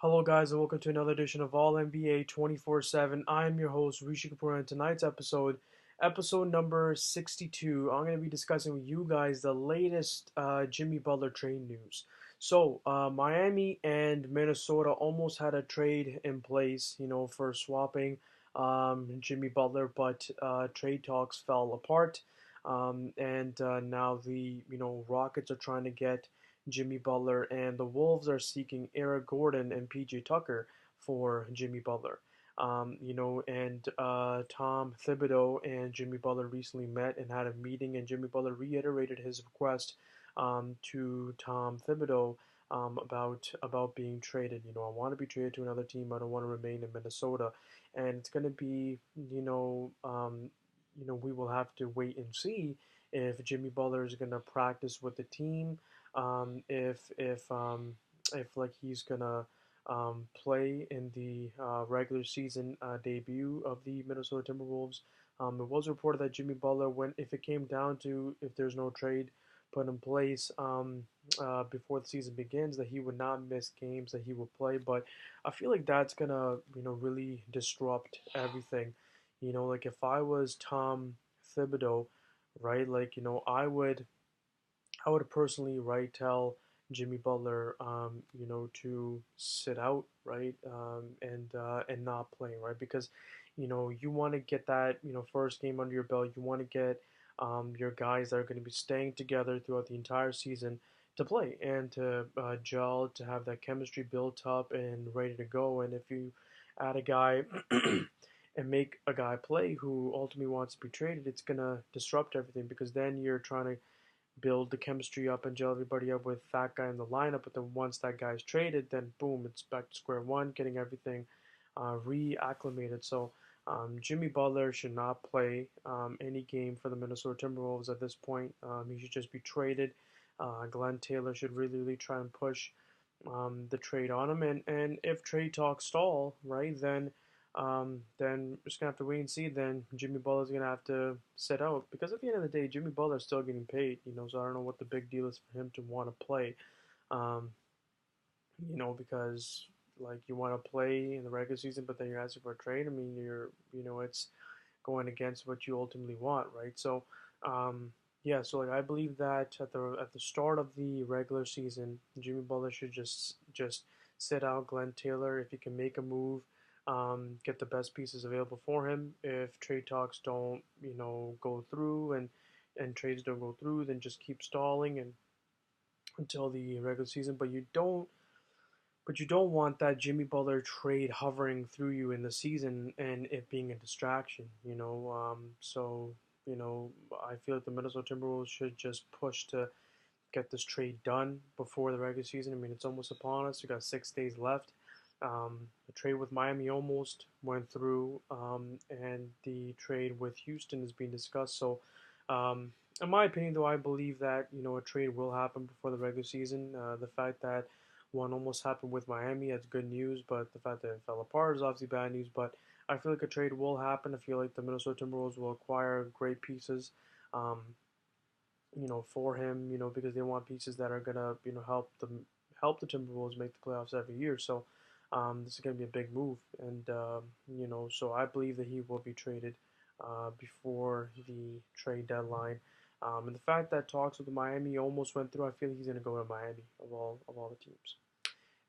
Hello, guys, and welcome to another edition of All NBA 24/7. I'm your host, Rishi Kapoor, and tonight's episode number 62, I'm going to be discussing with you guys the latest Jimmy Butler trade news. Miami and Minnesota almost had a trade in place, for swapping Jimmy Butler, but trade talks fell apart. And now the Rockets are trying to get Jimmy Butler, and the Wolves are seeking Eric Gordon and PJ Tucker for Jimmy Butler. Tom Thibodeau and Jimmy Butler recently met and had a meeting, and Jimmy Butler reiterated his request to Tom Thibodeau about being traded. I want to be traded to another team. I don't want to remain in Minnesota, and it's going to be, we will have to wait and see if Jimmy Butler is going to practice with the team, if like he's gonna play in the regular season debut of the Minnesota Timberwolves. It was reported that Jimmy Butler, when if it came down to if there's no trade put in place before the season begins, that he would not miss games, that he would play. But I feel like that's gonna really disrupt everything. Like if I was Tom Thibodeau, right? Like I would personally, right, tell Jimmy Butler, to sit out, right, and not play, right, because you want to get that first game under your belt. You want to get your guys that are going to be staying together throughout the entire season to play and to gel, to have that chemistry built up and ready to go. And if you add a guy and make a guy play who ultimately wants to be traded, it's gonna disrupt everything because then you're trying to build the chemistry up and gel everybody up with that guy in the lineup. But then once that guy's traded, then boom, it's back to square one, getting everything reacclimated. So Jimmy Butler should not play any game for the Minnesota Timberwolves at this point. He should just be traded. Glen Taylor should really try and push the trade on him. And if trade talks stall, right, then we're just gonna have to wait and see. Then Jimmy Butler's gonna have to sit out because at the end of the day, Jimmy Butler's still getting paid. So I don't know what the big deal is for him to want to play. Um, because like you want to play in the regular season, but then you're asking for a trade. I mean, it's going against what you ultimately want, right? So, yeah. So like I believe that at the start of the regular season, Jimmy Butler should just sit out Glenn Taylor if he can make a move, get the best pieces available for him. If trade talks don't go through and trades don't go through, then just keep stalling and until the regular season. But you don't want that Jimmy Butler trade hovering through you in the season and it being a distraction. I feel like the Minnesota Timberwolves should just push to get this trade done before the regular season. I mean, it's almost upon us. We got 6 days left. The trade with Miami almost went through, and the trade with Houston is being discussed. So, in my opinion, though, I believe that a trade will happen before the regular season. The fact that one almost happened with Miami, that's good news, but the fact that it fell apart is obviously bad news. But I feel like a trade will happen. I feel like the Minnesota Timberwolves will acquire great pieces, um, for him, because they want pieces that are gonna, help the Timberwolves make the playoffs every year. So this is gonna be a big move, and so I believe that he will be traded before the trade deadline. And the fact that talks with Miami almost went through, I feel he's gonna go to Miami of all the teams.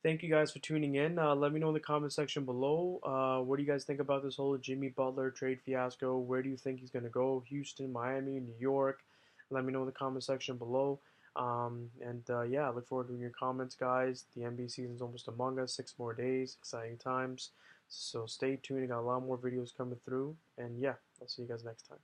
Thank you guys for tuning in. Let me know in the comment section below. What do you guys think about this whole Jimmy Butler trade fiasco? Where do you think he's going to go? Houston, Miami, New York? Let me know in the comment section below. Yeah, I look forward to your comments, guys. The NBA season's almost among us. 6 more days. Exciting times. So stay tuned. I got a lot more videos coming through. And yeah, I'll see you guys next time.